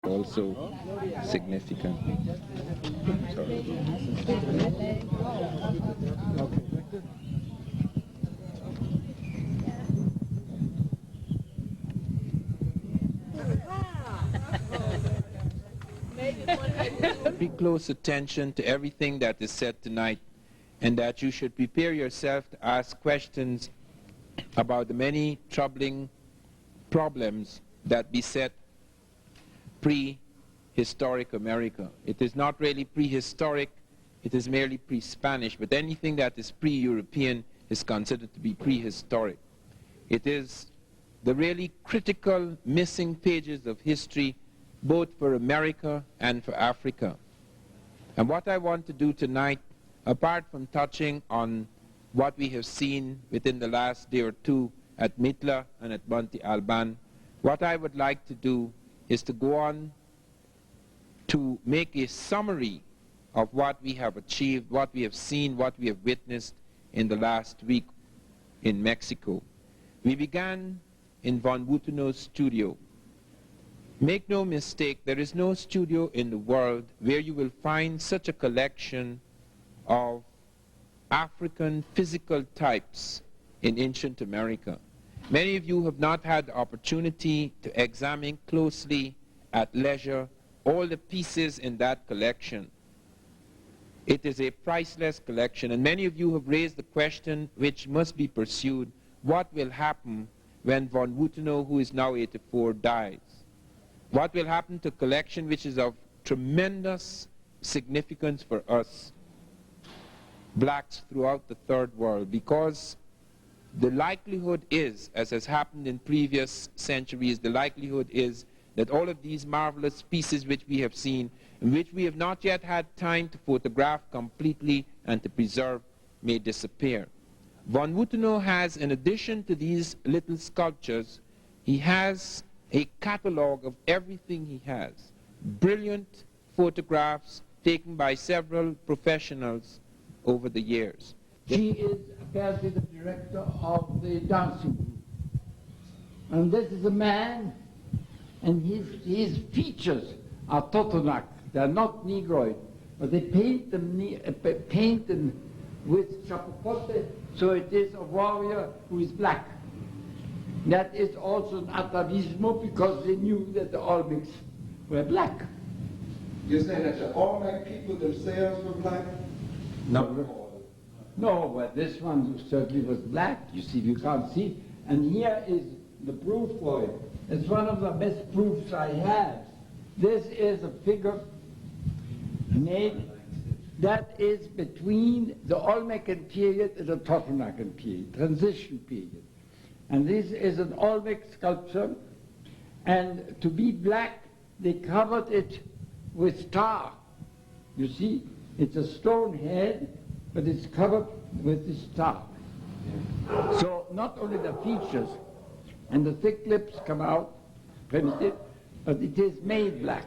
Also significant. Sorry. Pay close attention to everything that is said tonight, and that you should prepare yourself to ask questions about the many troubling problems that beset prehistoric America. It is not really prehistoric, it is merely pre-Spanish, but anything that is pre-European is considered to be prehistoric. It is the really critical missing pages of history, both for America and for Africa. And what I want to do tonight, apart from touching on what we have seen within the last day or two at Mitla and at Monte Alban, what I would like to do is to go on to make a summary of what we have achieved, what we have seen, what we have witnessed in the last week in Mexico. We began in von Wuthenau's studio. Make no mistake, there is no studio in the world where you will find such a collection of African physical types in ancient America. Many of you have not had the opportunity to examine closely at leisure all the pieces in that collection. It is a priceless collection, and many of you have raised the question which must be pursued: what will happen when von Wuthenau, who is now 84, dies? What will happen to a collection which is of tremendous significance for us, blacks throughout the third world? Because the likelihood is, as has happened in previous centuries, the likelihood is that all of these marvelous pieces which we have seen, and which we have not yet had time to photograph completely and to preserve, may disappear. Von Wuthenau has, in addition to these little sculptures, he has a catalogue of everything he has. Brilliant photographs taken by several professionals over the years. He is apparently the director of the dancing group. And this is a man, and his features are Totonac. They are not negroid, but they paint them with chapopote, so it is a warrior who is black. That is also an atavismo, because they knew that the Olmecs were black. You're saying that the Olmec people themselves were black? No, but this one certainly was black. You see, you can't see. And here is the proof for it. It's one of the best proofs I have. This is a figure made that is between the Olmecan period and the Totonacan period, transition period. And this is an Olmec sculpture, and to be black, they covered it with tar. You see, it's a stone head, but it's covered with this tar. So not only the features and the thick lips come out primitive, but it is made black.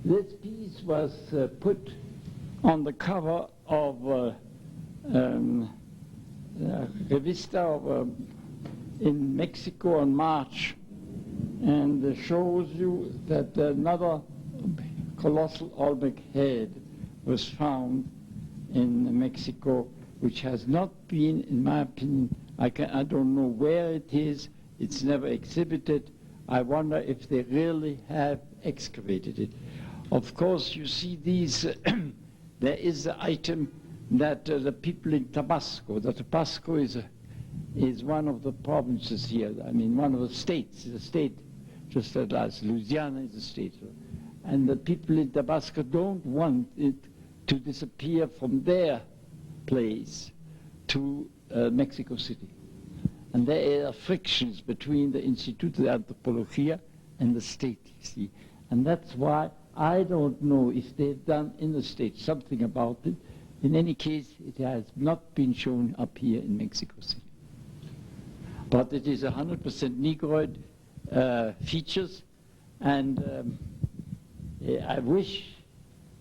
This piece was put on the cover of Revista in Mexico in March, and shows you that another colossal Olmec head was found in Mexico, which has not been, in my opinion, I don't know where it is, it's never exhibited. I wonder if they really have excavated it. Of course, you see these, there is the item that the people in Tabasco, is one of the provinces here, I mean one of the states, is a state, just as Louisiana is a state. And the people in Tabasco don't want it to disappear from their place to Mexico City. And there are frictions between the Instituto de Antropología and the state, you see. And that's why I don't know if they've done in the state something about it. In any case, it has not been shown up here in Mexico City. But it is 100% negroid features, and I wish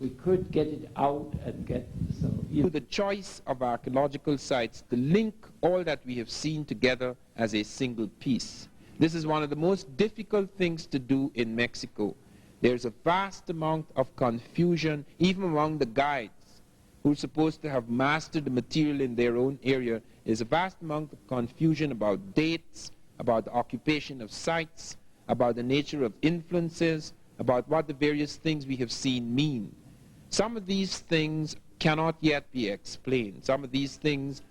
we could get it out and get some. The choice of archaeological sites to link all that we have seen together as a single piece. This is one of the most difficult things to do in Mexico. There's a vast amount of confusion, even among the guides who are supposed to have mastered the material in their own area. There's a vast amount of confusion about dates, about the occupation of sites, about the nature of influences, about what the various things we have seen mean. Some of these things cannot yet be explained. Some of these things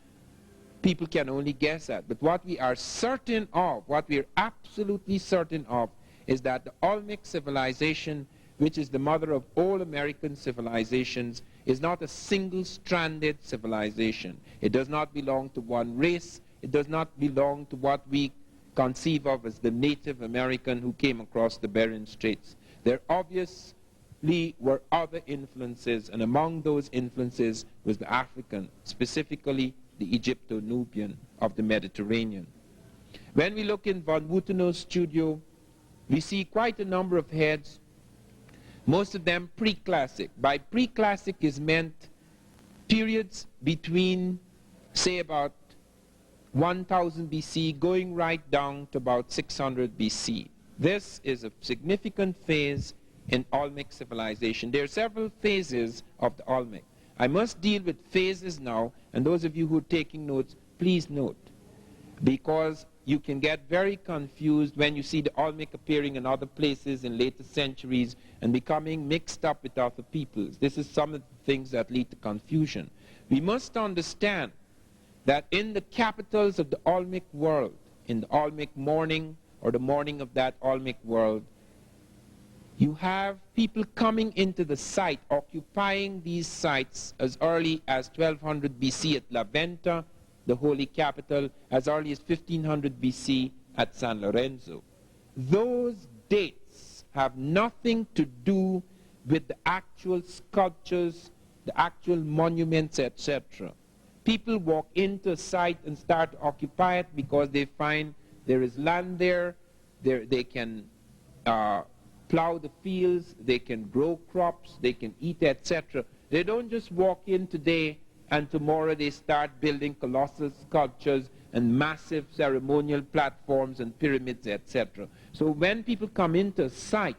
people can only guess at. But what we are certain of, what we are absolutely certain of, is that the Olmec civilization, which is the mother of all American civilizations, is not a single-stranded civilization. It does not belong to one race. It does not belong to what we conceive of as the Native American who came across the Bering Straits. There obviously were other influences, and among those influences was the African, specifically the Egypto-Nubian of the Mediterranean. When we look in von Wuthenau's studio, we see quite a number of heads, most of them pre-classic. By pre-classic is meant periods between, say, about 1000 BC going right down to about 600 BC. This is a significant phase in Olmec civilization. There are several phases of the Olmec. I must deal with phases now, and those of you who are taking notes, please note, because you can get very confused when you see the Olmec appearing in other places in later centuries and becoming mixed up with other peoples. This is some of the things that lead to confusion. We must understand that in the capitals of the Olmec world, in the Olmec morning or the morning of that Olmec world, you have people coming into the site, occupying these sites as early as 1200 BC at La Venta, the holy capital, as early as 1500 BC at San Lorenzo. Those dates have nothing to do with the actual sculptures, the actual monuments, etc. People walk into a site and start to occupy it because they find there is land there, they can plow the fields, they can grow crops, they can eat, etc. They don't just walk in today and tomorrow they start building colossal sculptures and massive ceremonial platforms and pyramids, etc. So when people come into a site,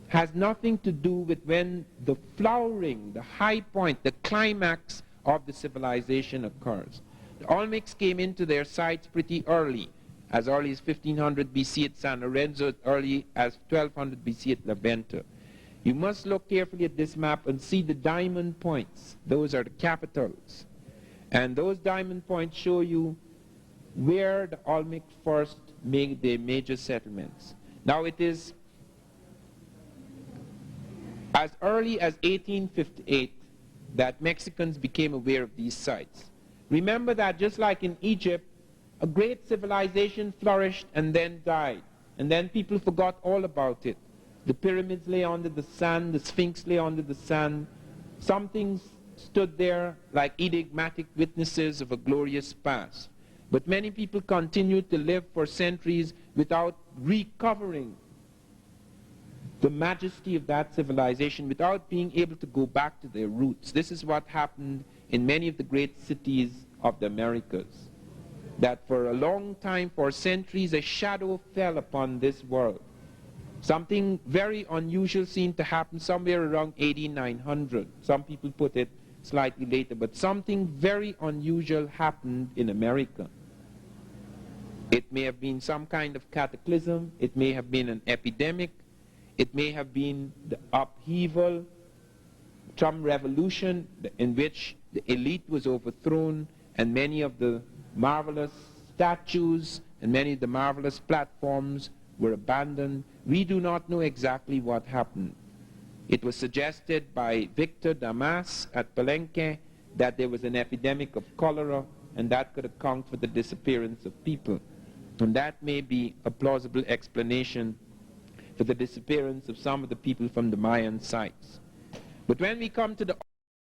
has nothing to do with when the flowering, the high point, the climax of the civilization occurs. The Olmecs came into their sites pretty early, as early as 1500 BC at San Lorenzo, as early as 1200 BC at La Venta. You must look carefully at this map and see the diamond points. Those are the capitals. And those diamond points show you where the Olmecs first made their major settlements. Now it is as early as 1858 that Mexicans became aware of these sites. Remember that just like in Egypt, a great civilization flourished and then died. And then people forgot all about it. The pyramids lay under the sand, the Sphinx lay under the sand. Some things stood there like enigmatic witnesses of a glorious past. But many people continued to live for centuries without recovering the majesty of that civilization, without being able to go back to their roots. This is what happened in many of the great cities of the Americas. That for a long time, for centuries, a shadow fell upon this world. Something very unusual seemed to happen somewhere around AD 900. Some people put it slightly later, but something very unusual happened in America. It may have been some kind of cataclysm, it may have been an epidemic, it may have been the upheaval, some revolution in which the elite was overthrown and many of the marvelous statues and many of the marvelous platforms were abandoned. We do not know exactly what happened. It was suggested by Victor Damas at Palenque that there was an epidemic of cholera and that could account for the disappearance of people. And that may be a plausible explanation for the disappearance of some of the people from the Mayan sites. But when we come to the